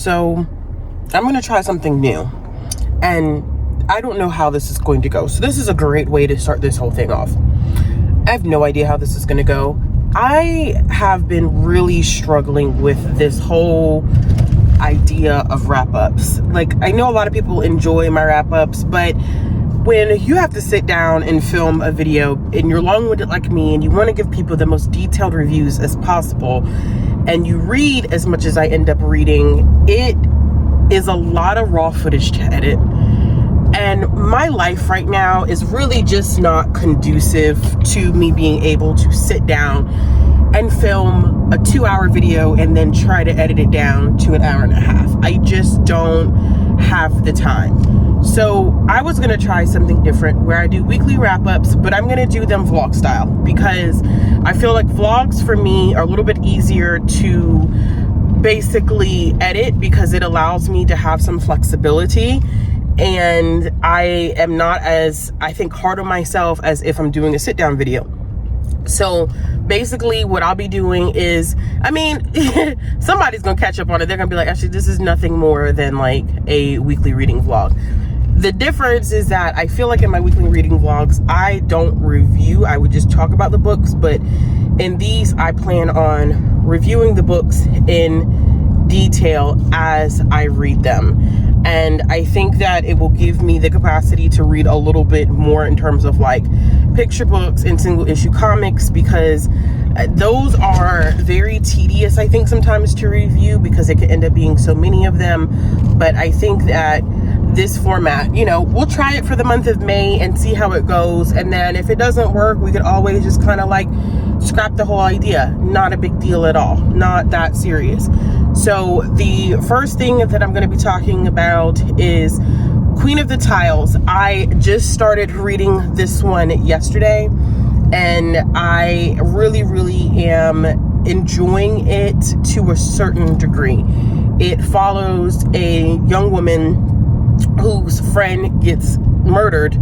So I'm going to try something new, and I don't know how this is going to go. So this is a great way to start this whole thing off. I have no idea how this is going to go. I have been really struggling with this whole idea of wrap-ups. Like, I know a lot of people enjoy my wrap-ups, but when you have to sit down and film a video and you're long-winded like me and you want to give people the most detailed reviews as possible, and you read as much as I end up reading, it is a lot of raw footage to edit. And my life right now is really just not conducive to me being able to sit down and film a 2-hour video and then try to edit it down to an hour and a half. I just don't have the time. So I was gonna try something different where I do weekly wrap-ups, but I'm gonna do them vlog style, because I feel like vlogs for me are a little bit easier to basically edit, because it allows me to have some flexibility, and I am not as, I think, hard on myself as if I'm doing a sit-down video. So basically what I'll be doing is, I mean, somebody's gonna catch up on it. They're gonna be like, actually, this is nothing more than like a weekly reading vlog. The difference is that I feel like in my weekly reading vlogs, I don't review, I would just talk about the books, but in these, I plan on reviewing the books in detail as I read them. And I think that it will give me the capacity to read a little bit more in terms of like picture books and single issue comics, because those are very tedious, I think, sometimes to review, because it can end up being so many of them. But I think that this format, you know, we'll try it for the month of May and see how it goes. And then if it doesn't work, we could always just kind of like scrap the whole idea. Not a big deal at all. Not that serious. So the first thing that I'm going to be talking about is Queen of the Tiles. I just started reading this one yesterday, and I really am enjoying it to a certain degree. It follows a young woman whose friend gets murdered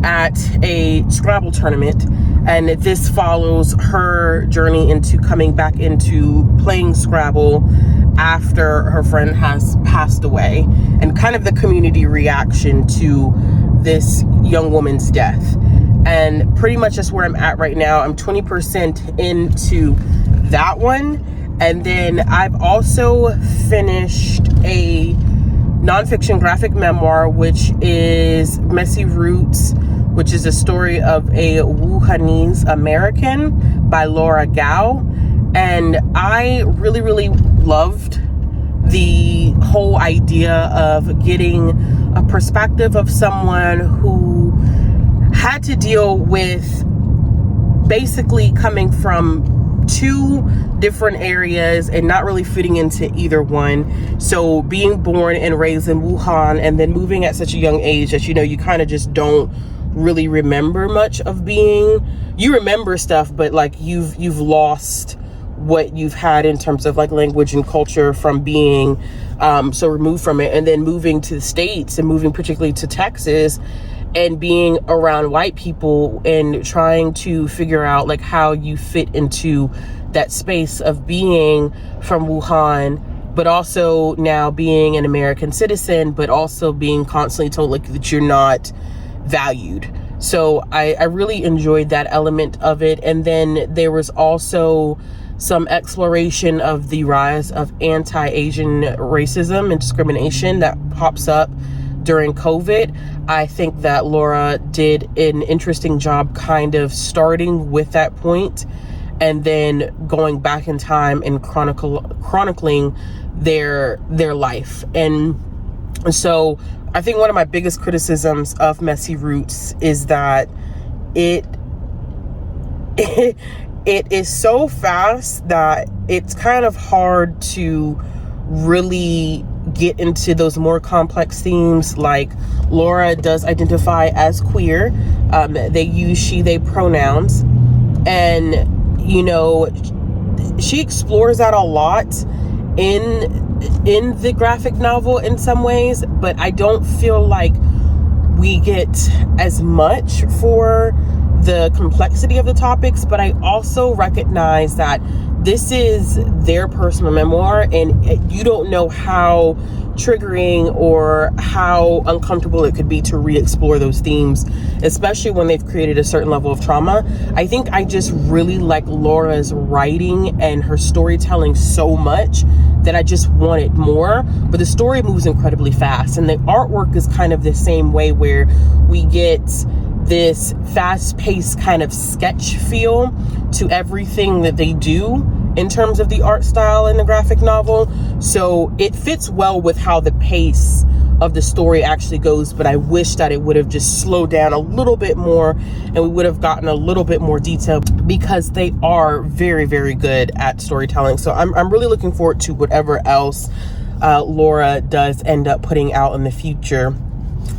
at a Scrabble tournament, and this follows her journey into coming back into playing Scrabble after her friend has passed away, and kind of the community reaction to this young woman's death. And pretty much that's where I'm at right now. I'm 20% into that one. And then I've also finished a nonfiction graphic memoir, which is Messy Roots, which is a story of a Wuhanese American by Laura Gao. And I really loved the whole idea of getting a perspective of someone who had to deal with basically coming from 2 different areas and not really fitting into either one. So being born and raised in Wuhan, and then moving at such a young age that, you know, you kind of just don't really remember much of being, you remember stuff, but like you've lost what you've had in terms of like language and culture from being so removed from it. And then moving to the States, and moving particularly to Texas, and being around white people and trying to figure out like how you fit into that space of being from Wuhan, but also now being an American citizen, but also being constantly told like that you're not valued. So I really enjoyed that element of it. And then there was also some exploration of the rise of anti-Asian racism and discrimination that pops up during COVID. I think that Laura did an interesting job kind of starting with that point and then going back in time and chronicling their life. And so I think one of my biggest criticisms of Messy Roots is that it is so fast that it's kind of hard to really get into those more complex themes. Like, Laura does identify as queer. They use she, they pronouns. And, you know, she explores that a lot in the graphic novel in some ways, but I don't feel like we get as much for the complexity of the topics. But I also recognize that this is their personal memoir, and you don't know how triggering or how uncomfortable it could be to re-explore those themes, especially when they've created a certain level of trauma. I think I just really like Laura's writing and her storytelling so much that I just wanted more. But the story moves incredibly fast, and the artwork is kind of the same way, where we get this fast-paced kind of sketch feel to everything that they do in terms of the art style in the graphic novel. So it fits well with how the pace of the story actually goes, but I wish that it would have just slowed down a little bit more and we would have gotten a little bit more detail, because they are very, very good at storytelling. So I'm really looking forward to whatever else Laura does end up putting out in the future.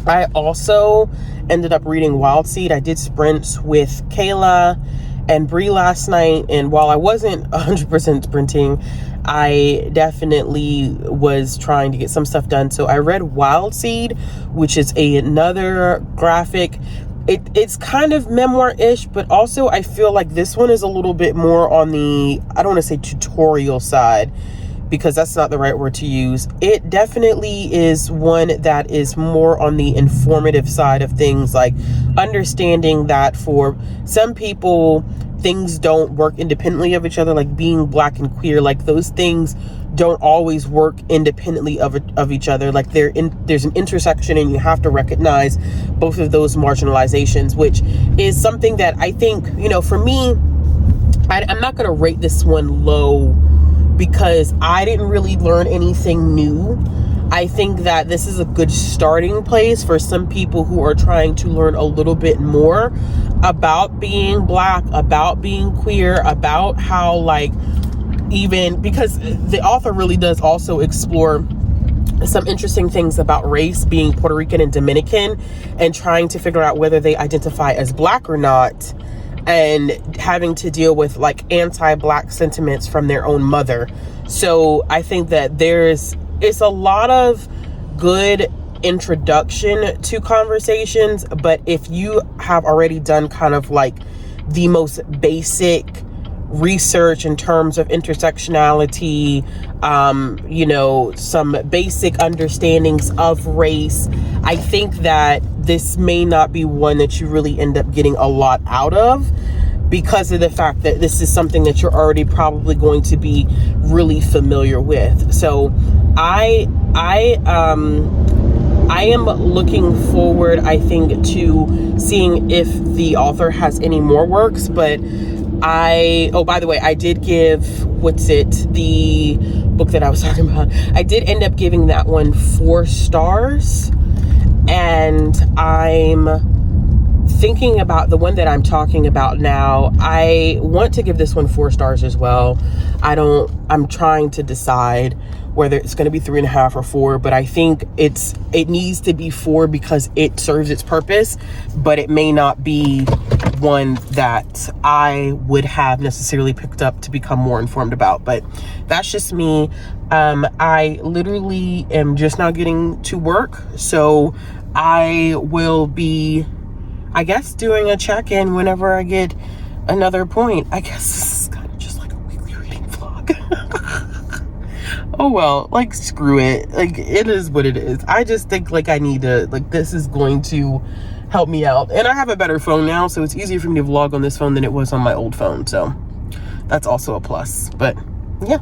I also ended up reading Wildseed. I did sprints with Kayla and Bree last night, and while I wasn't 100% sprinting, I definitely was trying to get some stuff done. So I read Wildseed, which is another graphic. It's kind of memoir-ish, but also I feel like this one is a little bit more on the, I don't want to say tutorial side, because that's not the right word to use. It definitely is one that is more on the informative side of things, like understanding that for some people, things don't work independently of each other, like being Black and queer, like those things don't always work independently of each other. Like there's an intersection, and you have to recognize both of those marginalizations, which is something that I think, you know, for me, I'm not gonna rate this one low, because I didn't really learn anything new. I think that this is a good starting place for some people who are trying to learn a little bit more about being Black, about being queer, about how, like, even because the author really does also explore some interesting things about race, being Puerto Rican and Dominican, and trying to figure out whether they identify as Black or not, and having to deal with like anti-Black sentiments from their own mother. So I think that it's a lot of good introduction to conversations, but if you have already done kind of like the most basic research in terms of intersectionality, you know, some basic understandings of race, I think that this may not be one that you really end up getting a lot out of, because of the fact that this is something that you're already probably going to be really familiar with. So I am looking forward, I think, to seeing if the author has any more works. But oh, by the way, I did give, the book that I was talking about, I did end up giving that one 4 stars. And I'm thinking about the one that I'm talking about now. I want to give this one 4 stars as well. I'm trying to decide whether it's going to be 3.5 or 4, but I think it needs to be 4 because it serves its purpose, but it may not be one that I would have necessarily picked up to become more informed about. But that's just me. I literally am just now getting to work, so I will be, I guess, doing a check-in whenever I get another point. I guess this is kind of just like a weekly reading vlog. Oh well, like, screw it. Like, it is what it is. I just think like I need to, like, this is going to help me out. And I have a better phone now, so it's easier for me to vlog on this phone than it was on my old phone. So that's also a plus. But yeah.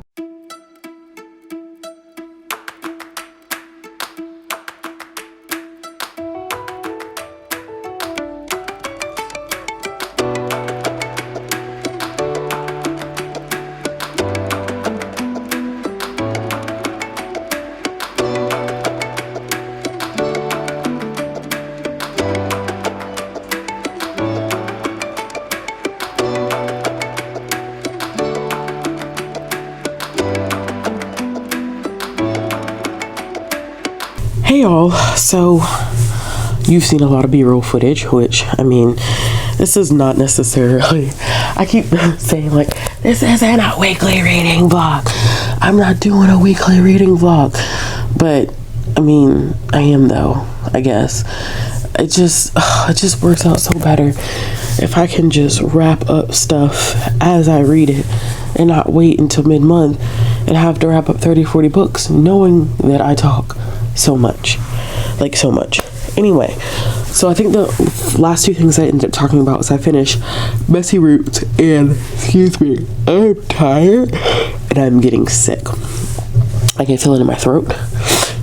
Hey y'all, so you've seen a lot of B-roll footage, which, I mean, this is not necessarily, I keep saying like, this isn't a weekly reading vlog. I'm not doing a weekly reading vlog, but I mean, I am though, I guess. It just works out so better if I can just wrap up stuff as I read it and not wait until mid-month and have to wrap up 30-40 books, knowing that I talk so much. Like, so much. Anyway, so I think the last two things I ended up talking about was I finished Messy Roots and, excuse me, I'm tired and I'm getting sick. I can feel it in my throat.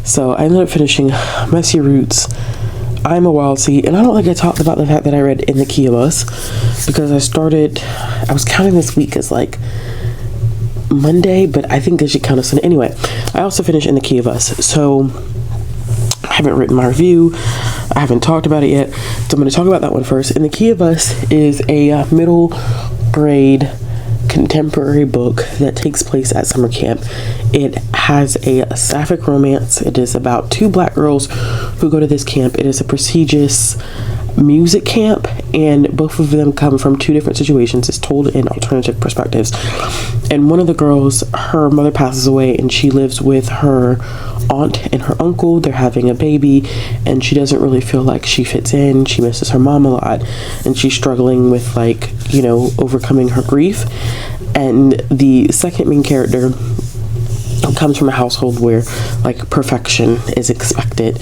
So I ended up finishing Messy Roots, I'm a Wildseed, and I don't think I talked about the fact that I read In the Key of Us, because I was counting this week as like Monday, but I think I should count as Sunday. Anyway, I also finished In the Key of Us, so I haven't written my review, I haven't talked about it yet, so I'm going to talk about that one first. In the Key of Us is a middle grade contemporary book that takes place at summer camp. It has a sapphic romance. It is about two black girls who go to this camp. It is a prestigious music camp, and both of them come from two different situations. It's told in alternative perspectives. And one of the girls, her mother passes away and she lives with her aunt and her uncle. They're having a baby and she doesn't really feel like she fits in. She misses her mom a lot and she's struggling with, like, you know, overcoming her grief. And the second main character comes from a household where, like, perfection is expected,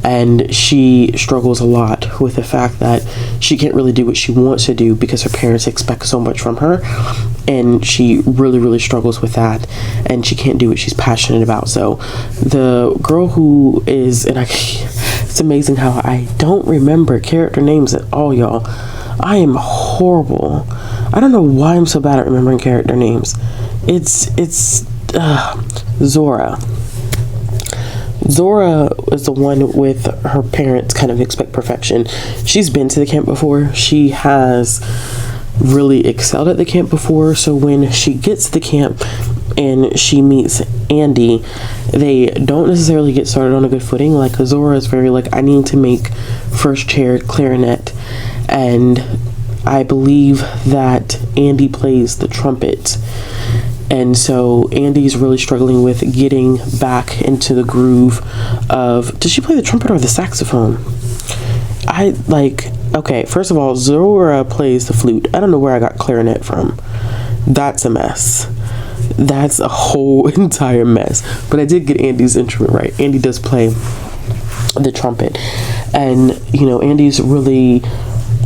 and she struggles a lot with the fact that she can't really do what she wants to do because her parents expect so much from her, and she really struggles with that, and she can't do what she's passionate about. So the girl who is, and it's amazing how I don't remember character names at all, y'all. I am horrible. I don't know why I'm so bad at remembering character names. It's Zora. Zora is the one with her parents kind of expect perfection. She's been to the camp before. She has really excelled at the camp before. So when she gets to the camp and she meets Andy, they don't necessarily get started on a good footing. Like, Zora is very like, I need to make first chair clarinet, and I believe that Andy plays the trumpet. And so Andy's really struggling with getting back into the groove of, does she play the trumpet or the saxophone? Okay, first of all, Zora plays the flute. I don't know where I got clarinet from. That's a mess. That's a whole entire mess. But I did get Andy's instrument right. Andy does play the trumpet. And, you know, Andy's really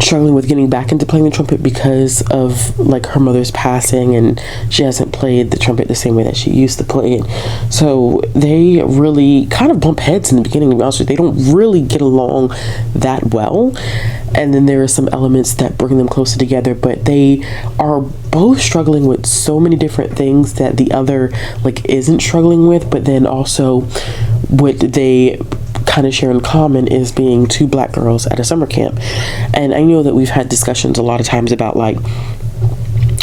struggling with getting back into playing the trumpet because of, like, her mother's passing, and she hasn't played the trumpet the same way that she used to play it. So they really kind of bump heads in the beginning, to be honest with you. They don't really get along that well, and then there are some elements that bring them closer together, but they are both struggling with so many different things that the other, like, isn't struggling with. But then also what they kind of share in common is being two black girls at a summer camp. And I know that we've had discussions a lot of times about, like,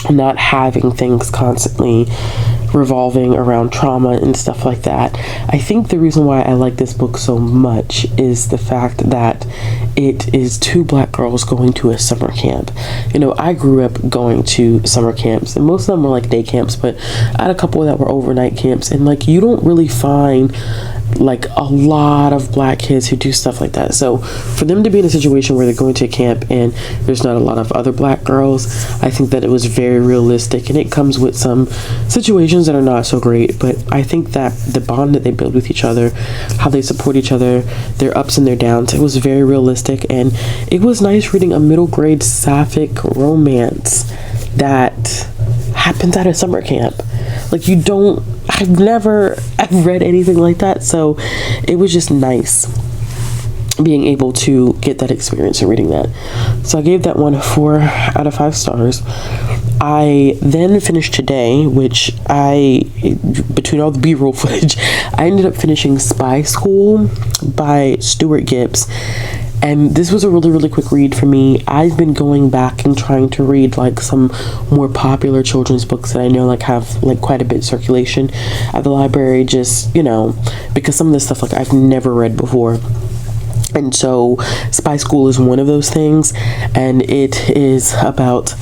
not having things constantly revolving around trauma and stuff like that. I think the reason why I like this book so much is the fact that it is two black girls going to a summer camp. You know, I grew up going to summer camps, and most of them were like day camps, but I had a couple that were overnight camps, and, like, you don't really find, like, a lot of black kids who do stuff like that. So for them to be in a situation where they're going to a camp and there's not a lot of other black girls, I think that it was very realistic, and it comes with some situations that are not so great, but I think that the bond that they build with each other, how they support each other, their ups and their downs, it was very realistic. And it was nice reading a middle grade sapphic romance that happens at a summer camp. Like, I've read anything like that, so it was just nice being able to get that experience and reading that. So I gave that one 4 out of 5 stars. I then finished today, which between all the B-roll footage, I ended up finishing Spy School by Stuart Gibbs. And this was a really quick read for me. I've been going back and trying to read, like, some more popular children's books that I know, like, have, like, quite a bit of circulation at the library, just, you know, because some of this stuff, like, I've never read before. And so Spy School is one of those things, and it is about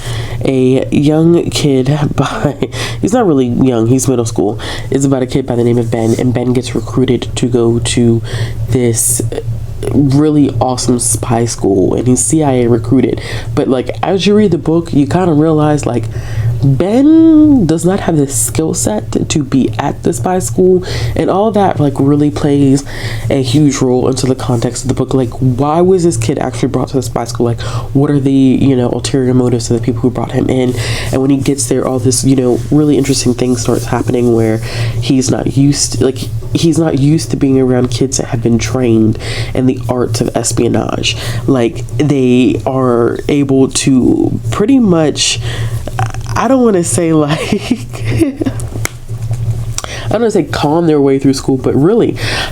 a young kid he's not really young, he's middle school. It's about a kid by the name of Ben, and Ben gets recruited to go to this really awesome spy school, and he's CIA recruited. But, like, as you read the book, you kind of realize, like, Ben does not have the skill set to be at the spy school, and all that like really plays a huge role into the context of the book. Like, why was this kid actually brought to the spy school? Like, what are the, you know, ulterior motives of the people who brought him in? And when he gets there, all this, you know, really interesting things starts happening where he's not used to being around kids that have been trained in the arts of espionage. Like, they are able to pretty much, I don't want to say like I don't want to say calm their way through school, but really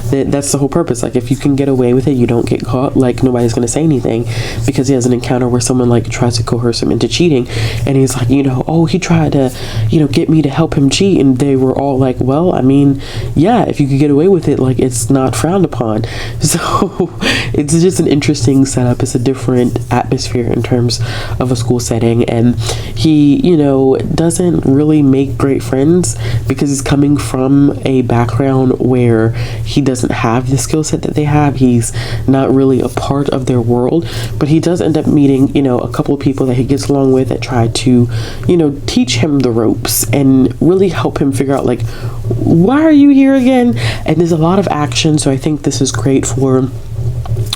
that's the whole purpose. Like, if you can get away with it, you don't get caught, like nobody's going to say anything, because he has an encounter where someone like tries to coerce him into cheating, and he's like, you know, oh, he tried to, you know, get me to help him cheat, and they were all like, well, I mean, yeah, if you could get away with it, like, it's not frowned upon. So it's just an interesting setup. It's a different atmosphere in terms of a school setting, and he, you know, doesn't really make great friends because he's coming from a background where he doesn't have the skill set that they have. He's not really a part of their world, but he does end up meeting, you know, a couple of people that he gets along with that try to, you know, teach him the ropes and really help him figure out, like, why are you here again? And there's a lot of action, so I think this is great for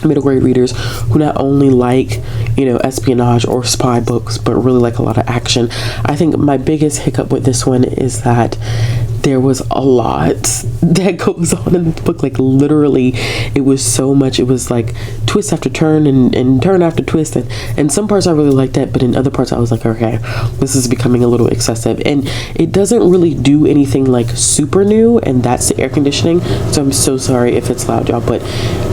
middle grade readers who not only like, you know, espionage or spy books, but really like a lot of action. I think my biggest hiccup with this one is that there was a lot that goes on in the book. Like, literally, it was so much. It was like twist after turn and turn after twist, and some parts I really liked that, but in other parts I was like, okay, this is becoming a little excessive. And it doesn't really do anything like super new, and that's the air conditioning. So I'm so sorry if it's loud, y'all, but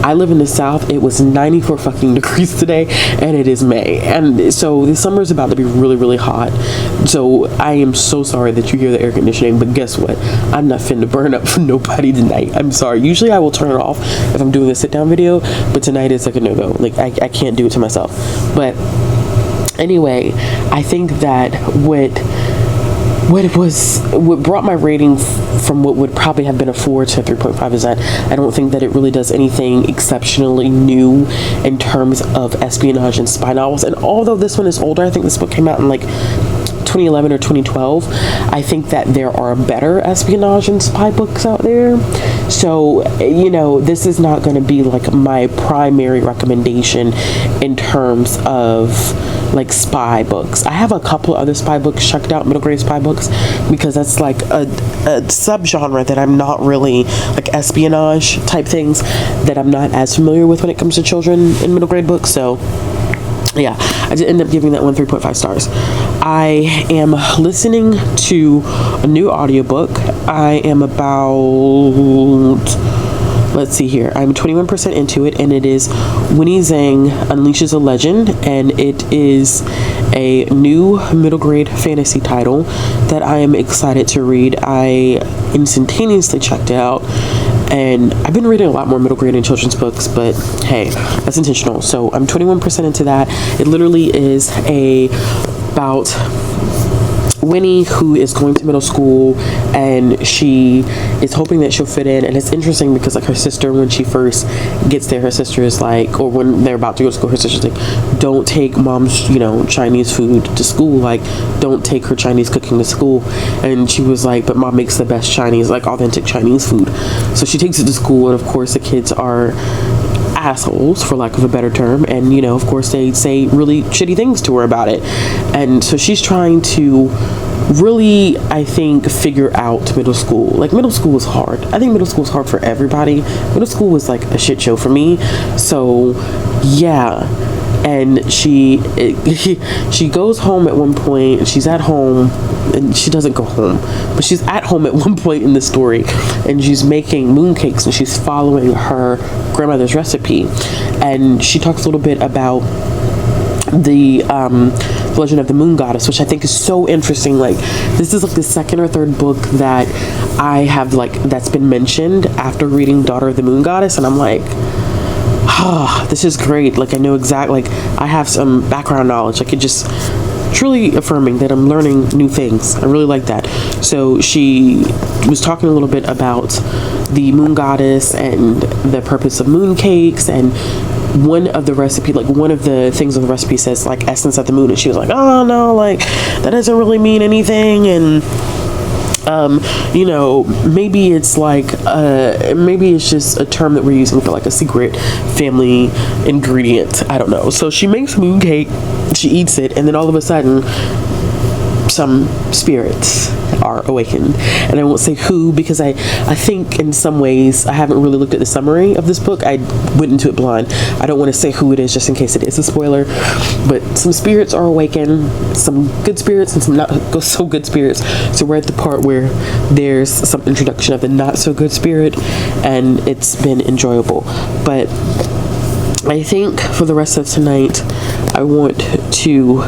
I live in the South. It was 94 fucking degrees today, and it is May, and so the summer is about to be really, really hot. So I am so sorry that you hear the air conditioning, but guess what? I'm not finna burn up for nobody tonight. I'm sorry. Usually I will turn it off if I'm doing a sit down video, but tonight is like a no-go. Like, I can't do it to myself. But anyway, I think that what brought my rating from what would probably have been a 4 to 3.5 is that I don't think that it really does anything exceptionally new in terms of espionage and spy novels. And although this one is older, I think this book came out in like 2011 or 2012, I think that there are better espionage and spy books out there. So, you know, this is not going to be like my primary recommendation in terms of like spy books. I have a couple of other spy books checked out, middle grade spy books, because that's like a subgenre that I'm not really, like espionage type things that I'm not as familiar with when it comes to children in middle grade books. So yeah, I did end up giving that one 3.5 stars. I am listening to a new audiobook. I am about, let's see here, I'm 21% into it, and it is Winnie Zang Unleashes a Legend, and it is a new middle grade fantasy title that I am excited to read. I instantaneously checked it out, and I've been reading a lot more middle grade and children's books, but hey, that's intentional. So I'm 21% into that. It literally is about Winnie, who is going to middle school, and she is hoping that she'll fit in. And it's interesting because, like, her sister, when she first gets there, her sister is like, or when they're about to go to school, her sister's like, don't take mom's, you know, Chinese food to school. Like, don't take her Chinese cooking to school. And she was like, but mom makes the best Chinese, like, authentic Chinese food. So she takes it to school, and of course the kids are assholes, for lack of a better term, and, you know, of course they say really shitty things to her about it. And so she's trying to really, I think, figure out middle school. Like, middle school is hard. I think middle school is hard for everybody. Middle school was like a shit show for me. So yeah. And she goes home at one point, and she's at home, and she doesn't go home, but she's at home at one point in the story, and she's making mooncakes, and she's following her grandmother's recipe. And she talks a little bit about the Legend of the Moon Goddess, which I think is so interesting. Like, this is like the second or third book that I have, like, that's been mentioned after reading Daughter of the Moon Goddess, and I'm like, this is great. Like, I know exactly, like, I have some background knowledge. Like, it just truly affirming that I'm learning new things. I really like that. So she was talking a little bit about the moon goddess and the purpose of moon cakes, and one of the recipe, like one of the things on the recipe says like essence of the moon, and she was like, oh no, like that doesn't really mean anything, and you know, maybe it's like maybe it's just a term that we're using for like a secret family ingredient. I don't know. So she makes moon cake, she eats it, and then all of a sudden some spirits are awakened, and I won't say who, because I think in some ways I haven't really looked at the summary of this book. I went into it blind. I don't want to say who it is just in case it is a spoiler, but some spirits are awakened, some good spirits and some not so good spirits. So we're at the part where there's some introduction of the not so good spirit, and it's been enjoyable. But I think for the rest of tonight I want to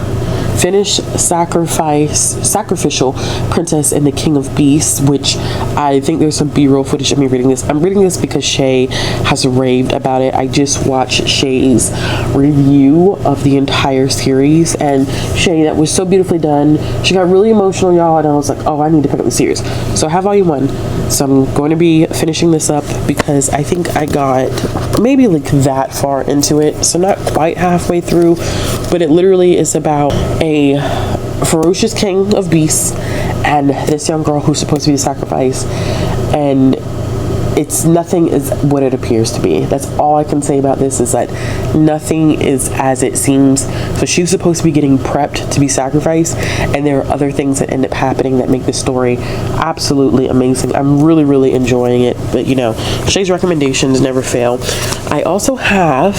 finish Sacrificial, Princess and the King of Beasts, which I think there's some B-roll footage of me reading this. I'm reading this because Shay has raved about it. I just watched Shay's review of the entire series, and Shay, that was so beautifully done. She got really emotional, y'all, and I was like, oh, I need to pick up the series. So I have volume 1. So I'm going to be finishing this up because I think I got maybe like that far into it. So not quite halfway through, but it literally is about a ferocious king of beasts and this young girl who's supposed to be the sacrifice, and it's nothing is what it appears to be. That's all I can say about this, is that nothing is as it seems. So she's supposed to be getting prepped to be sacrificed, and there are other things that end up happening that make the story absolutely amazing. I'm really enjoying it, but you know, Shay's recommendations never fail. I also have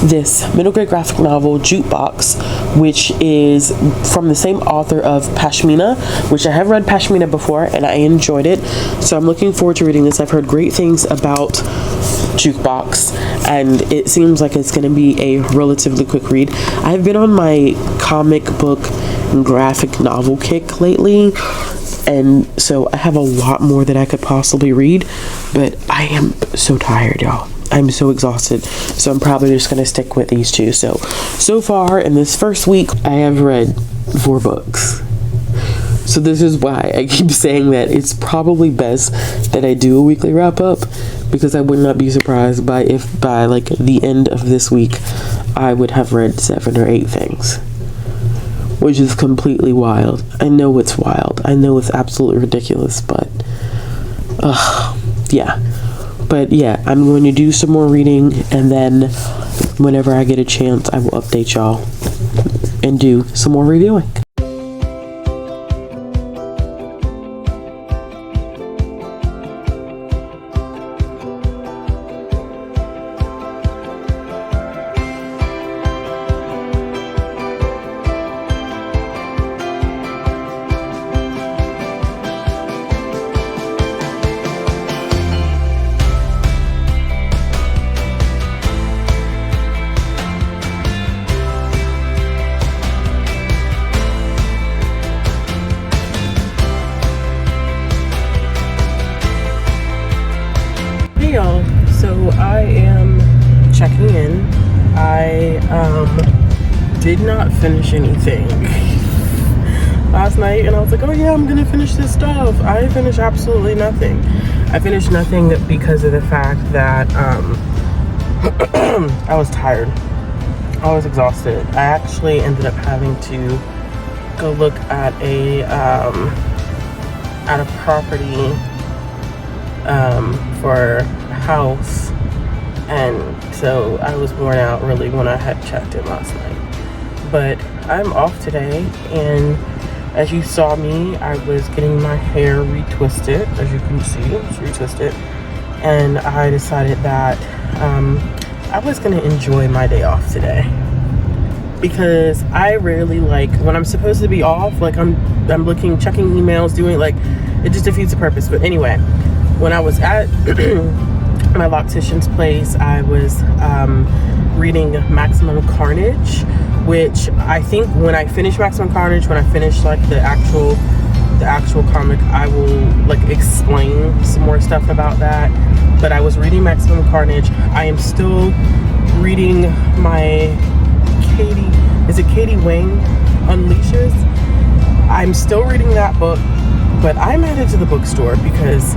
this middle grade graphic novel, Jukebox, which is from the same author of Pashmina, which I have read Pashmina before and I enjoyed it. So I'm looking forward to reading this. I've heard great things about Jukebox, and it seems like it's going to be a relatively quick read. I've been on my comic book and graphic novel kick lately, and so I have a lot more that I could possibly read, but I am so tired, y'all. I'm so exhausted, so I'm probably just going to stick with these two. So far in this first week, I have read 4 books. So this is why I keep saying that it's probably best that I do a weekly wrap up, because I would not be surprised if by like the end of this week I would have read 7 or 8 things, which is completely wild. I know it's wild. I know it's absolutely ridiculous, but yeah. But yeah, I'm going to do some more reading, and then whenever I get a chance, I will update y'all and do some more reviewing. So I am checking in. I did not finish anything last night, and I was like, oh yeah, I'm gonna finish this stuff. I finished absolutely nothing. I finished nothing because of the fact that I was tired. I was exhausted. I actually ended up having to go look at a property for a house, and so I was worn out really when I had checked in last night. But I'm off today, and as you saw me, I was getting my hair retwisted. As you can see, it's retwisted, and I decided that I was gonna enjoy my day off today, because I rarely, like, when I'm supposed to be off, like I'm looking, checking emails, doing, like, it just defeats the purpose. But anyway, when I was at my loctician's place, I was reading Maximum Carnage, which I think when I finish Maximum Carnage, when I finish like the actual comic, I will like explain some more stuff about that. But I was reading Maximum Carnage. I am still reading my Katie Wang Unleashes. I'm still reading that book, but I'm headed to the bookstore because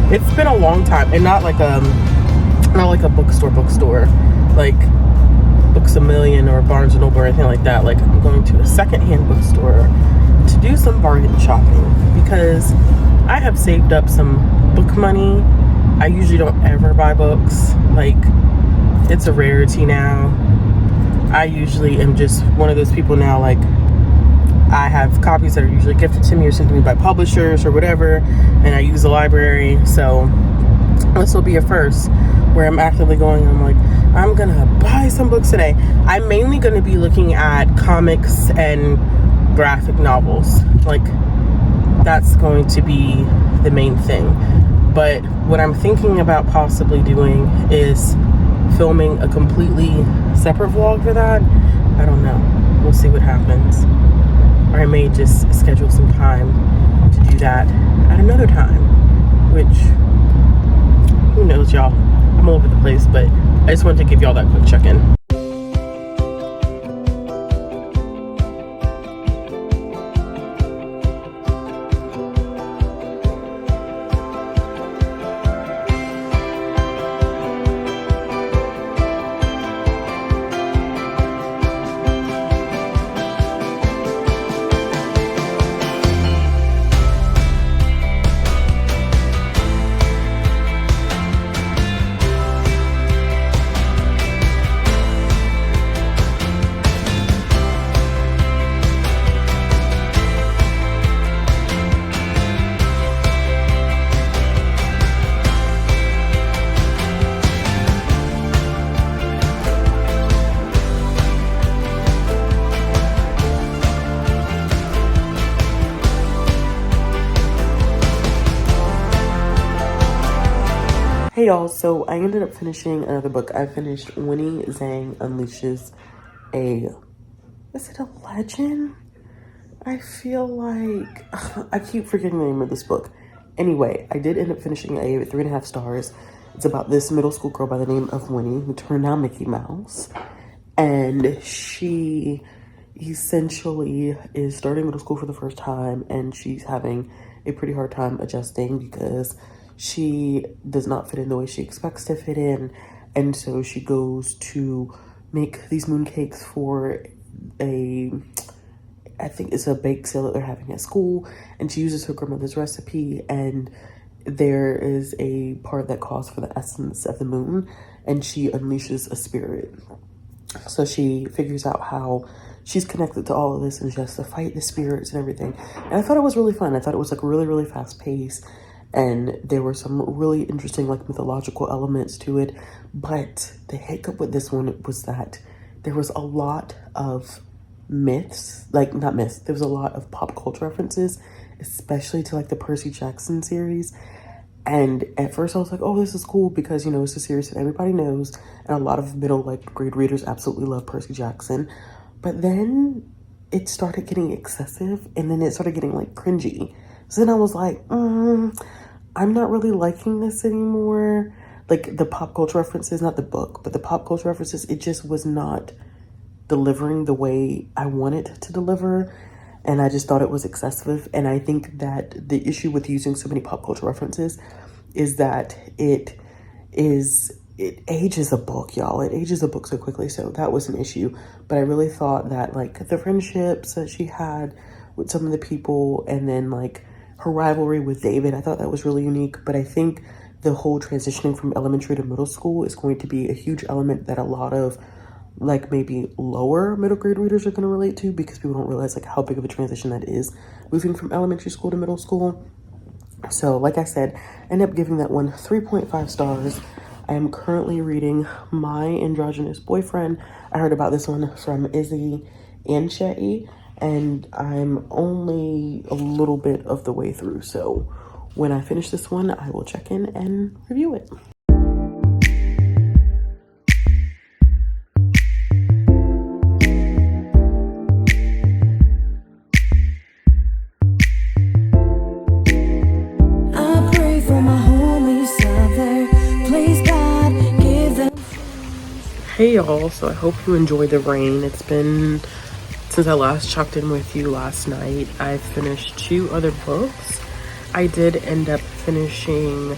it's been a long time, and not like a bookstore. like Books A Million or Barnes and Noble or anything like that. Like, I'm going to a secondhand bookstore to do some bargain shopping because I have saved up some book money. I usually don't ever buy books. Like, it's a rarity now. I usually am just one of those people now, like, I have copies that are usually gifted to me or sent to me by publishers or whatever, and I use the library. So this will be a first where I'm actively going, I'm like, I'm gonna buy some books today. I'm mainly gonna be looking at comics and graphic novels. Like, that's going to be the main thing. But what I'm thinking about possibly doing is filming a completely separate vlog for that. I don't know. We'll see what happens. Or I may just schedule some time to do that at another time, which, who knows, y'all. I'm all over the place, but I just wanted to give y'all that quick check-in. Hey y'all, so I ended up finishing another book. I finished Winnie, Zang Unleashes is it a legend? I feel like, I keep forgetting the name of this book. Anyway, I did end up finishing. I gave it 3.5 stars. It's about this middle school girl by the name of Winnie who turned out Mickey Mouse. And she essentially is starting middle school for the first time, and she's having a pretty hard time adjusting because she does not fit in the way she expects to fit in. And so she goes to make these mooncakes for I think it's a bake sale that they're having at school, and she uses her grandmother's recipe, and there is a part that calls for the essence of the moon, and she unleashes a spirit. So she figures out how she's connected to all of this, and she has to fight the spirits and everything. And I thought it was really fun. I thought it was like really, really fast paced, and there were some really interesting like mythological elements to it. But the hiccup with this one was that there was a lot of myths, like not myths, there was a lot of pop culture references, especially to like the Percy Jackson series. And at first I was like, oh, this is cool because, you know, it's a series that everybody knows, and a lot of middle like grade readers absolutely love Percy Jackson. But then it started getting excessive, and then it started getting like cringy. So then I was like, I'm not really liking this anymore. Like the pop culture references, not the book, but the pop culture references, it just was not delivering the way I wanted to deliver. And I just thought it was excessive. And I think that the issue with using so many pop culture references is that it ages a book, y'all. It ages a book so quickly. So that was an issue. But I really thought that like the friendships that she had with some of the people, and then like her rivalry with David, I thought that was really unique. But I think the whole transitioning from elementary to middle school is going to be a huge element that a lot of like maybe lower middle grade readers are going to relate to, because people don't realize like how big of a transition that is, moving from elementary school to middle school. So like I said, I ended up giving that one 3.5 stars. I am currently reading My Androgynous Boyfriend. I heard about this one from Izzy and Shetty, and I'm only a little bit of the way through. So when I finish this one, I will check in and review it. Hey y'all, so I hope you enjoyed the rain. It's been since I last checked in with you last night. I finished 2 other books. I did end up finishing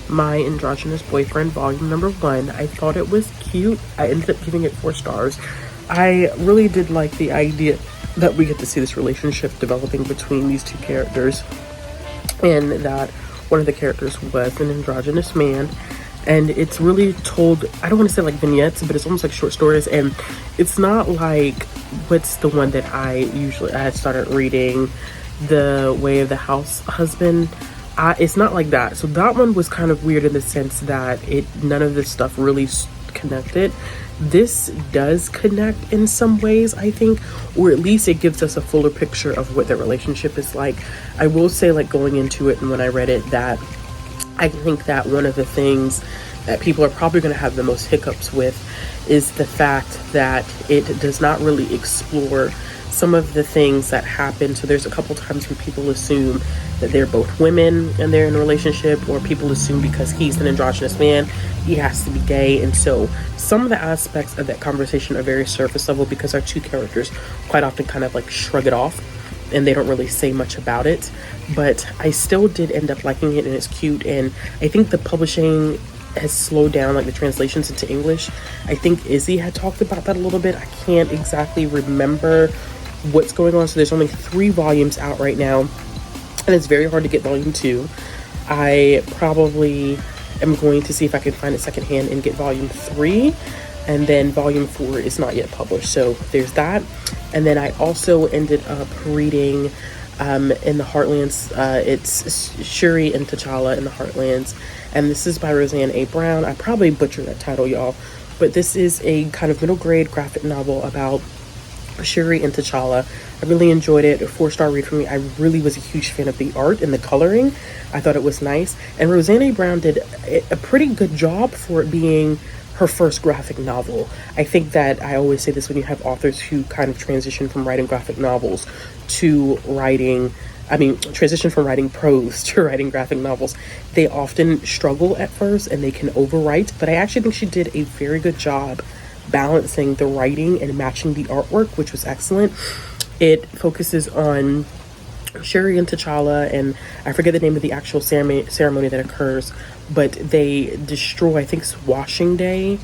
My Androgynous Boyfriend, volume number 1. I thought it was cute. I ended up giving it 4 stars. I really did like the idea that we get to see this relationship developing between these two characters, and that one of the characters was an androgynous man. And it's really told, I don't want to say like vignettes, but it's almost like short stories. And it's not like, what's the one that I had started reading, The Way of the House Husband. It's not like that. So that one was kind of weird in the sense that none of this stuff really connected. This does connect in some ways, I think, or at least it gives us a fuller picture of what their relationship is like. I will say, like, going into it and when I read it, that I think that one of the things that people are probably going to have the most hiccups with is the fact that it does not really explore some of the things that happen. So there's a couple times when people assume that they're both women and they're in a relationship, or people assume because he's an androgynous man, he has to be gay. And so some of the aspects of that conversation are very surface level because our two characters quite often kind of like shrug it off and they don't really say much about it. But I still did end up liking it, and it's cute. And I think the publishing has slowed down, like the translations into English. I think Izzy had talked about that a little bit. I can't exactly remember what's going on. So there's only 3 volumes out right now, and it's very hard to get volume 2. I probably am going to see if I can find it secondhand and get volume 3, and then volume 4 is not yet published. So there's that. And then I also ended up reading in the Heartlands, it's Shuri and T'Challa in the Heartlands, and this is by Roseanne A. Brown. I probably butchered that title, y'all, but this is a kind of middle grade graphic novel about Shuri and T'Challa. I really enjoyed it. A 4-star read for me. I really was a huge fan of the art and the coloring. I thought it was nice, and Roseanne A. Brown did a pretty good job for it being her first graphic novel. I think that I always say this when you have authors who kind of transition from writing graphic novels to transition from writing prose to writing graphic novels. They often struggle at first and they can overwrite, but I actually think she did a very good job balancing the writing and matching the artwork, which was excellent. It focuses on Shuri and T'Challa, and I forget the name of the actual ceremony that occurs, but they destroy, I think it's Washing Day,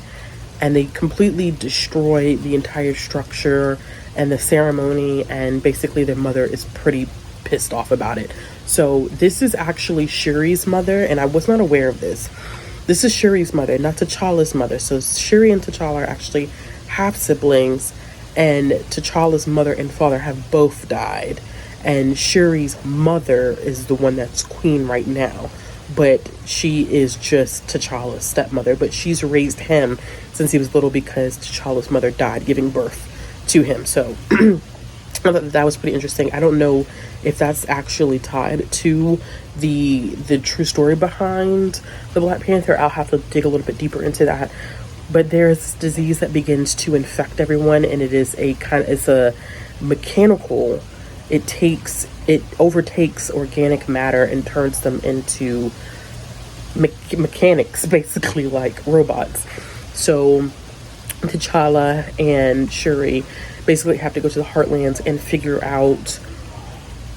and they completely destroy the entire structure and the ceremony, and basically their mother is pretty pissed off about it. So this is actually Shuri's mother, and I was not aware of this. This is Shuri's mother, not T'Challa's mother. So Shuri and T'Challa are actually half siblings, and T'Challa's mother and father have both died. And Shuri's mother is the one that's queen right now, but she is just T'Challa's stepmother. But she's raised him since he was little because T'Challa's mother died giving birth to him. So I thought that was pretty interesting. I don't know if that's actually tied to the true story behind the Black Panther. I'll have to dig a little bit deeper into that. But there's this disease that begins to infect everyone, and it's a mechanical. It overtakes organic matter and turns them into mechanics, basically like robots. So T'Challa and Shuri basically have to go to the Heartlands and figure out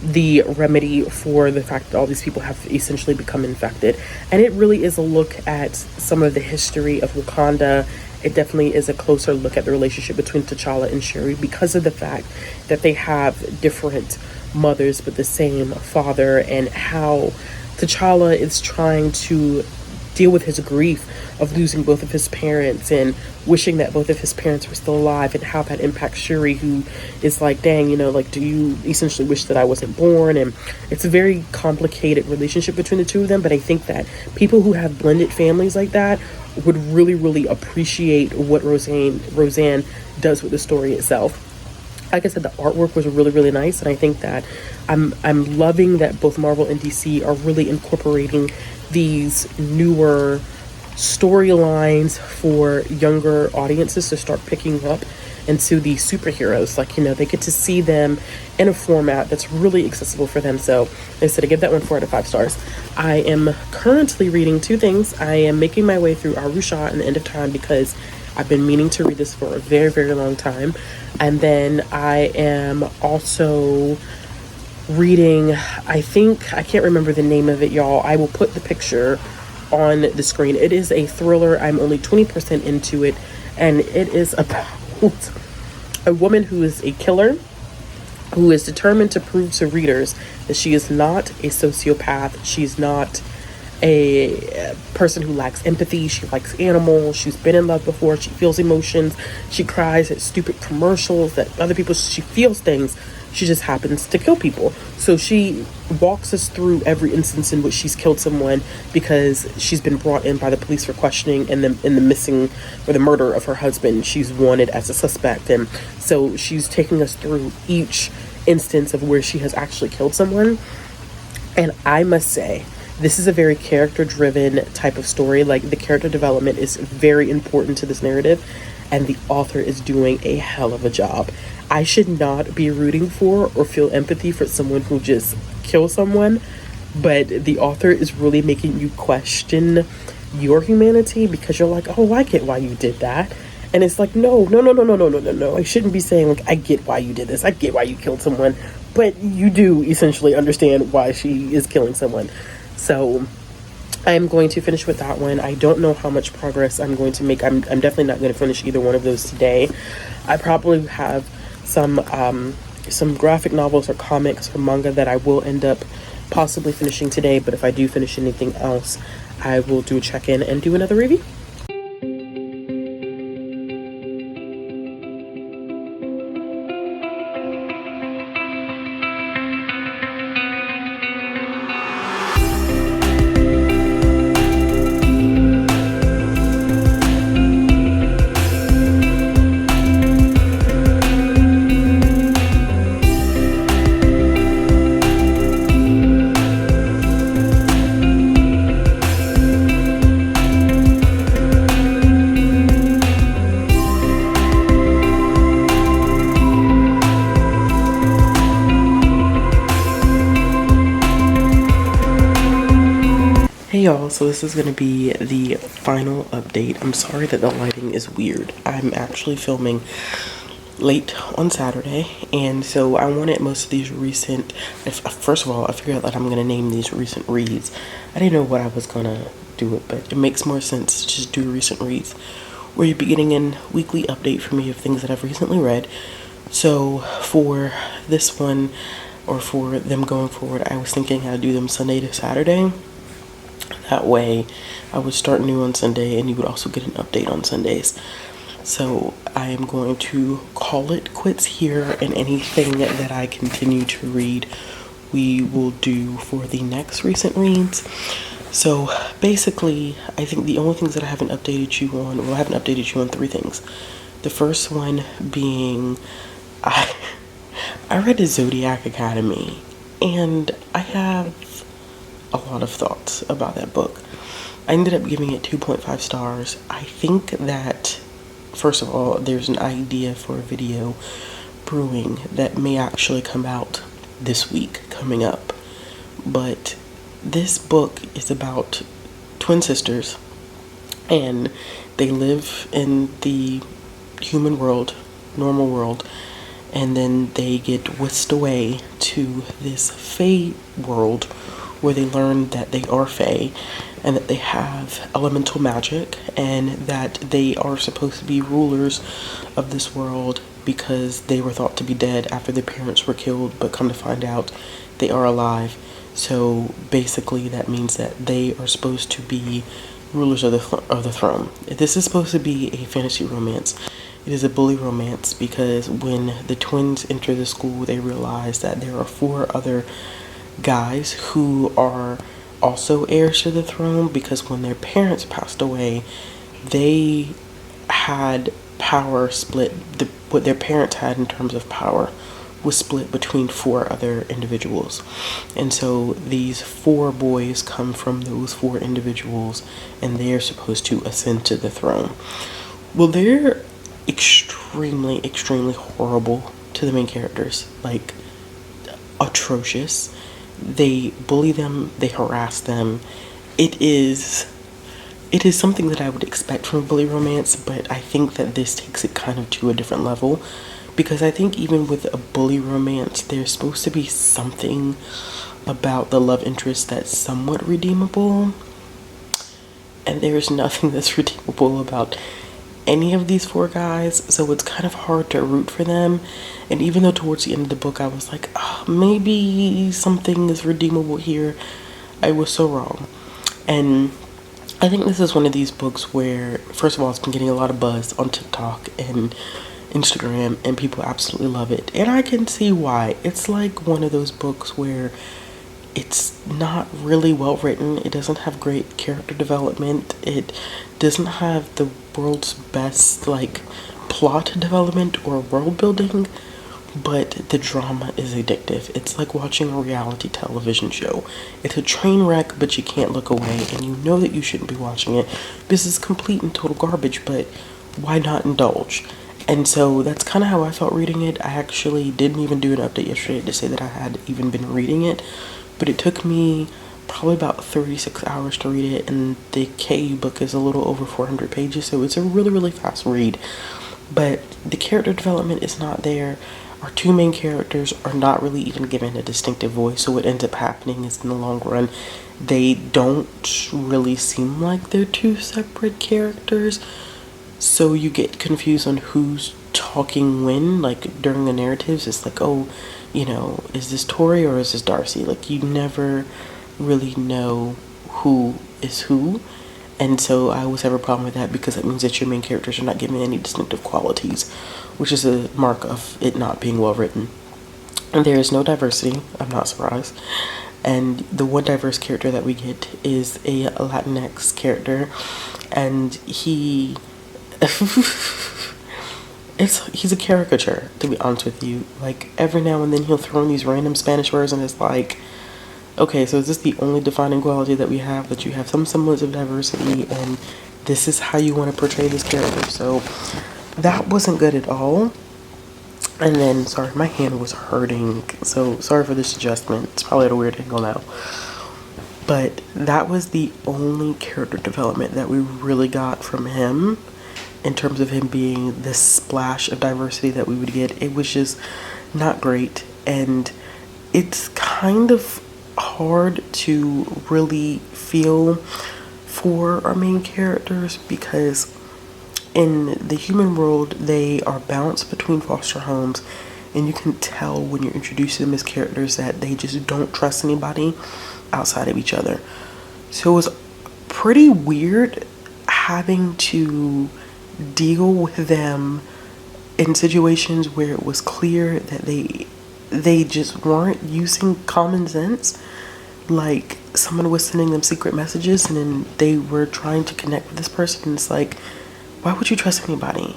the remedy for the fact that all these people have essentially become infected. And it really is a look at some of the history of Wakanda. It definitely is a closer look at the relationship between T'Challa and Shuri because of the fact that they have different mothers but the same father, and how T'Challa is trying to deal with his grief of losing both of his parents and wishing that both of his parents were still alive, and how that impacts Shuri, who is like, dang, do you essentially wish that I wasn't born? And it's a very complicated relationship between the two of them. But I think that people who have blended families like that would really, really appreciate what Roseanne does with the story itself. Like I said, the artwork was really, really nice, and I think that I'm loving that both Marvel and DC are really incorporating these newer storylines for younger audiences to start picking up into the superheroes. They get to see them in a format that's really accessible for them. So I said I give that one 4 out of 5 stars. I am currently reading 2 things. I am making my way through Arusha and the End of Time because I've been meaning to read this for a very, very long time. And then I am also reading, I can't remember the name of it, y'all. I will put the picture on the screen. It is a thriller. I'm only 20% into it, and it is about a woman who is a killer who is determined to prove to readers that she is not a sociopath. She's not a person who lacks empathy. She likes animals. She's been in love before. She feels emotions. She cries at stupid commercials that other people, she feels things. She just happens to kill people. So she walks us through every instance in which she's killed someone because she's been brought in by the police for questioning, and in the missing or the murder of her husband, she's wanted as a suspect. And so she's taking us through each instance of where she has actually killed someone. And I must say, this is a very character-driven type of story. Like, the character development is very important to this narrative, and the author is doing a hell of a job. I should not be rooting for or feel empathy for someone who just kills someone, but the author is really making you question your humanity, because you're like, oh, I get why you did that. And it's like, no. I shouldn't be saying, like, I get why you did this. I get why you killed someone. But you do essentially understand why she is killing someone. So I'm going to finish with that one. I don't know how much progress I'm going to make. I'm definitely not going to finish either one of those today. I probably have some graphic novels or comics or manga that I will end up possibly finishing today. But if I do finish anything else, I will do a check-in and do another review. Hey y'all, so this is going to be the final update. I'm sorry that the lighting is weird. I'm actually filming late on Saturday, and so I wanted most of these recent, first of all, I figured out that I'm going to name these recent reads. I didn't know what I was going to do it, but it makes more sense to just do recent reads, where you'll be getting a weekly update from me of things that I've recently read. So for this one, or for them going forward, I was thinking I'd do them Sunday to Saturday. That way I would start new on Sunday, and you would also get an update on Sundays. So I am going to call it quits here, and anything that I continue to read, we will do for the next recent reads. So basically, I think the only things that I haven't updated you on, well, I haven't updated you on 3 things. The first one being, I read the Zodiac Academy, and I have a lot of thoughts about that book. I ended up giving it 2.5 stars. I think that, first of all, there's an idea for a video brewing that may actually come out this week coming up. But this book is about twin sisters, and they live in the human world, normal world, and then they get whisked away to this fae world where they learn that they are fae and that they have elemental magic, and that they are supposed to be rulers of this world because they were thought to be dead after their parents were killed, but come to find out they are alive. So basically that means that they are supposed to be rulers of the throne. This is supposed to be a fantasy romance. It is a bully romance because when the twins enter the school, they realize that there are 4 other guys who are also heirs to the throne, because when their parents passed away, they had power split. What their parents had in terms of power was split between 4 other individuals, and so these 4 boys come from those 4 individuals, and they are supposed to ascend to the throne. Well, they're extremely horrible to the main characters, like atrocious. They bully them, they harass them. It is something that I would expect from a bully romance, but I think that this takes it kind of to a different level, because I think even with a bully romance, there's supposed to be something about the love interest that's somewhat redeemable. and there's nothing that's redeemable about any of these four guys, so it's kind of hard to root for them. And even though towards the end of the book I was like, oh, maybe something is redeemable here, I was so wrong. And I think this is one of these books where, first of all, it's been getting a lot of buzz on TikTok and Instagram, and people absolutely love it, and I can see why. It's like one of those books where it's not really well written. It doesn't have great character development. It doesn't have the world's best like plot development or world building, but the drama is addictive. It's like watching a reality television show. It's a train wreck, but you can't look away, and you know that you shouldn't be watching it. This is complete and total garbage, but why not indulge? And so that's kind of how I felt reading it. I actually didn't even do an update yesterday to say that I had even been reading it, but it took me probably about 36 hours to read it, and the KU book is a little over 400 pages, so it's a really, really fast read. But the character development is not there. Our two main characters are not really even given a distinctive voice, so what ends up happening is in the long run, they don't really seem like they're two separate characters. So you get confused on who's talking when, like during the narratives. It's like, oh, you know, is this Tori or is this Darcy? Like, you never really know who is who. And so I always have a problem with that, because it means that your main characters are not given any distinctive qualities, which is a mark of it not being well written. And there is no diversity. I'm not surprised. And the one diverse character that we get is a Latinx character, and he's a caricature, to be honest with you. Like, every now and then he'll throw in these random Spanish words, and it's like, okay, so is this the only defining quality that we have, that you have some semblance of diversity, and this is how you want to portray this character? So that wasn't good at all. And then, sorry, my hand was hurting, so sorry for this adjustment. It's probably at a weird angle now. But that was the only character development that we really got from him, in terms of him being this splash of diversity that we would get. It was just not great, and it's kind of hard to really feel for our main characters, because in the human world they are bounced between foster homes, and you can tell when you're introducing them as characters that they just don't trust anybody outside of each other. So it was pretty weird having to deal with them in situations where it was clear that they just weren't using common sense. Like, someone was sending them secret messages, and then they were trying to connect with this person, and it's like, why would you trust anybody?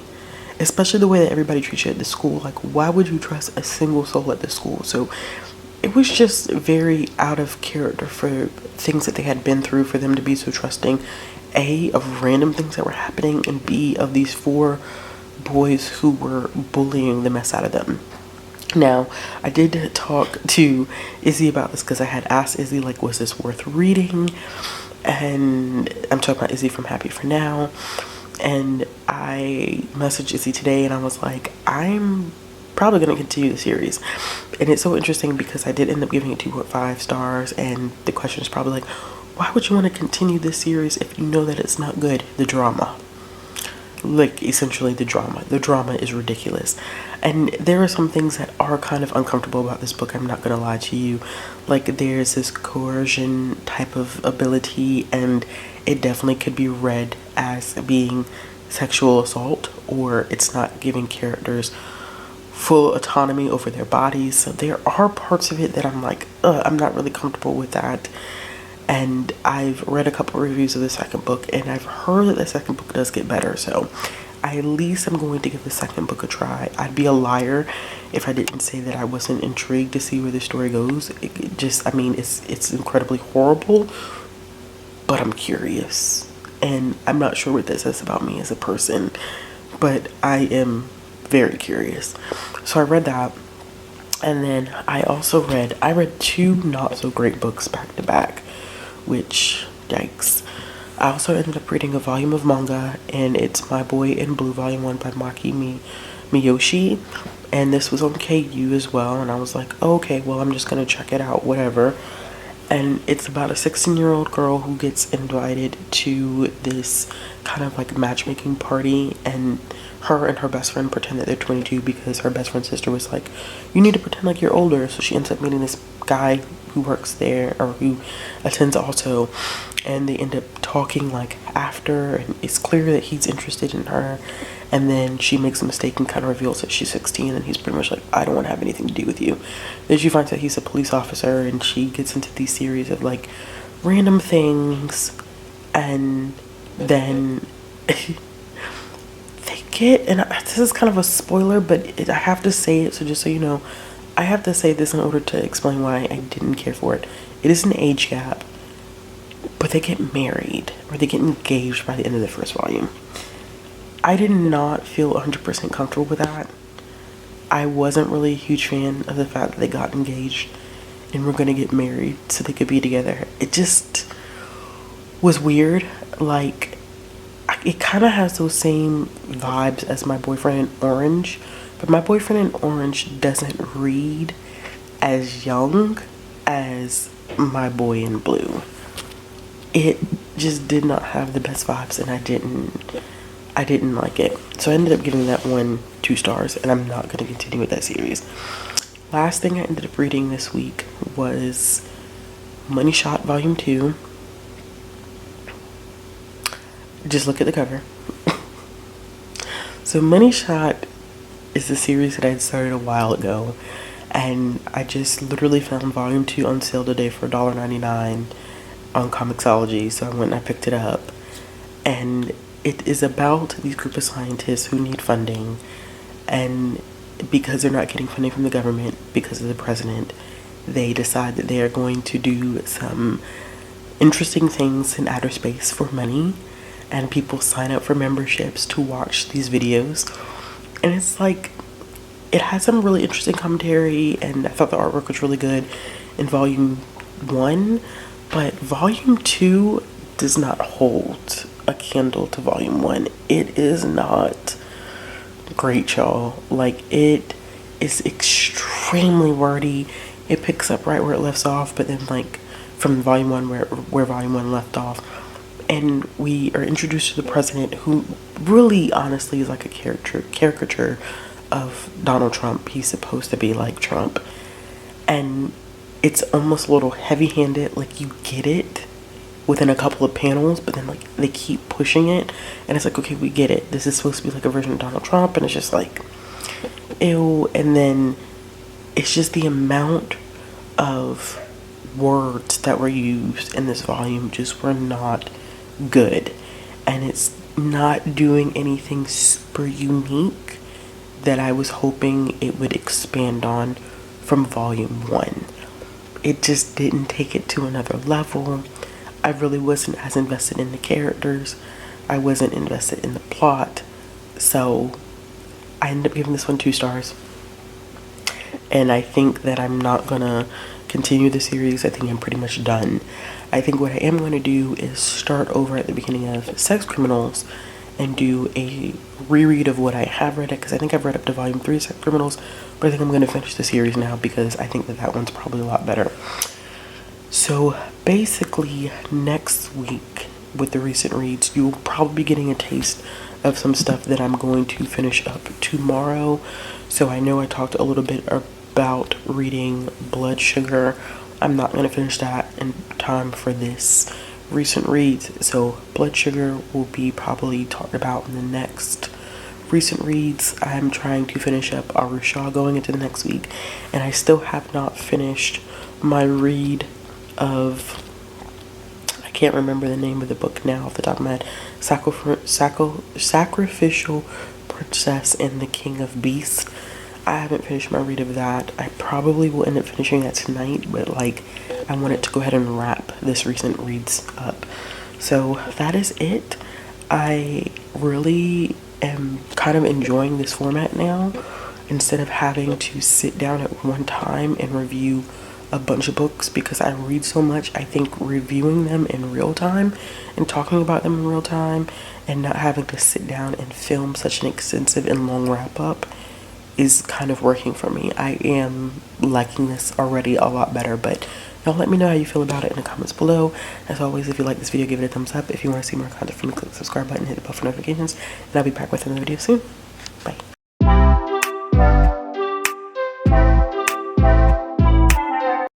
Especially the way that everybody treats you at the school. Like, why would you trust a single soul at the school? So it was just very out of character for things that they had been through, for them to be so trusting, A, of random things that were happening, and B, of these four boys who were bullying the mess out of them. Now, I did talk to Izzy about this, because I had asked Izzy, like, was this worth reading? And I'm talking about Izzy from Happy For Now. And I messaged Izzy today, and I was like, I'm probably going to continue the series. And it's so interesting, because I did end up giving it 2.5 stars, and the question is probably like, why would you want to continue this series if you know that it's not good? The drama. Like, essentially the drama. The drama is ridiculous. And there are some things that are kind of uncomfortable about this book, I'm not gonna lie to you. Like, there's this coercion type of ability, and it definitely could be read as being sexual assault, or it's not giving characters full autonomy over their bodies. So there are parts of it that I'm like, I'm not really comfortable with that. And I've read a couple reviews of the second book, and I've heard that the second book does get better. So at least I'm going to give the second book a try. I'd be a liar if I didn't say that I wasn't intrigued to see where the story goes. It just, I mean, it's incredibly horrible, but I'm curious. And I'm not sure what this says about me as a person, but I am very curious. So I read that. And then I read two not so great books back to back, which, yikes. I also ended up reading a volume of manga, and it's My Boy in Blue Volume 1 by Maki Miyoshi, and this was on KU as well, and I was like, oh, okay, well, I'm just gonna check it out, whatever. And it's about a 16-year-old girl who gets invited to this kind of like matchmaking party, and her best friend pretend that they're 22 because her best friend's sister was like, you need to pretend like you're older. So she ends up meeting this guy who works there, or who attends also, and they end up talking like after, and it's clear that he's interested in her. And then she makes a mistake and kind of reveals that she's 16, and he's pretty much like, I don't want to have anything to do with you. Then she finds out he's a police officer, and she gets into these series of like random things, and then they get, and this is kind of a spoiler, but I have to say it, so just so you know, I have to say this in order to explain why I didn't care for it. It is an age gap, but they get married, or they get engaged by the end of the first volume. I did not feel 100% comfortable with that. I wasn't really a huge fan of the fact that they got engaged and were gonna get married so they could be together. It just was weird. Like, it kind of has those same vibes as My Boyfriend in Orange, but My Boyfriend in Orange doesn't read as young as My Boy in Blue. It just did not have the best vibes, and I didn't like it. So I ended up giving that one 2 stars, and I'm not going to continue with that series. Last thing I ended up reading this week was Money Shot Volume 2. Just look at the cover. So Money Shot is a series that I had started a while ago, and I just literally found Volume 2 on sale today for $1.99 on Comixology, so I went and I picked it up. And it is about these group of scientists who need funding, and because they're not getting funding from the government because of the president, they decide that they are going to do some interesting things in outer space for money, and people sign up for memberships to watch these videos. And it's like, it has some really interesting commentary, and I thought the artwork was really good in Volume 1, but Volume 2 does not hold a candle to Volume 1. It is not great, y'all. Like, it is extremely wordy. It picks up right where it left off, but then like from Volume 1 where Volume 1 left off. And we are introduced to the president, who really honestly is like a caricature of Donald Trump. He's supposed to be like Trump, and it's almost a little heavy-handed. Like, you get it within a couple of panels, but then like they keep pushing it, and it's like, okay, we get it, this is supposed to be like a version of Donald Trump, and it's just like, ew. And then it's just the amount of words that were used in this volume just were not good, and it's not doing anything super unique that I was hoping it would expand on from Volume 1. It just didn't take it to another level. I really wasn't as invested in the characters. I wasn't invested in the plot. So I ended up giving this one 2 stars. And I think that I'm not gonna continue the series. I think I'm pretty much done. I think what I am going to do is start over at the beginning of Sex Criminals and do a reread of what I have read, because I think I've read up to Volume 3 of Sex Criminals, but I think I'm going to finish the series now because I think that one's probably a lot better. So basically, next week with the recent reads, you'll probably be getting a taste of some stuff that I'm going to finish up tomorrow. So I know I talked a little bit about reading Blood Sugar. I'm not going to finish that in time for this recent reads. So Blood Sugar will be probably talked about in the next recent reads. I'm trying to finish up Arusha going into the next week, and I still have not finished my read of, I can't remember the name of the book now off the top of my head, Sacrificial Princess and the King of Beasts. I haven't finished my read of that. I probably will end up finishing that tonight, but like, I wanted to go ahead and wrap this recent reads up. So that is it. I really am kind of enjoying this format now, instead of having to sit down at one time and review a bunch of books, because I read so much. I think reviewing them in real time and talking about them in real time and not having to sit down and film such an extensive and long wrap up is kind of working for me. I am liking this already a lot better, but y'all let me know how you feel about it in the comments below. As always, if you like this video, give it a thumbs up. If you want to see more content from me, click the subscribe button, hit the bell for notifications, and I'll be back with another video soon. Bye.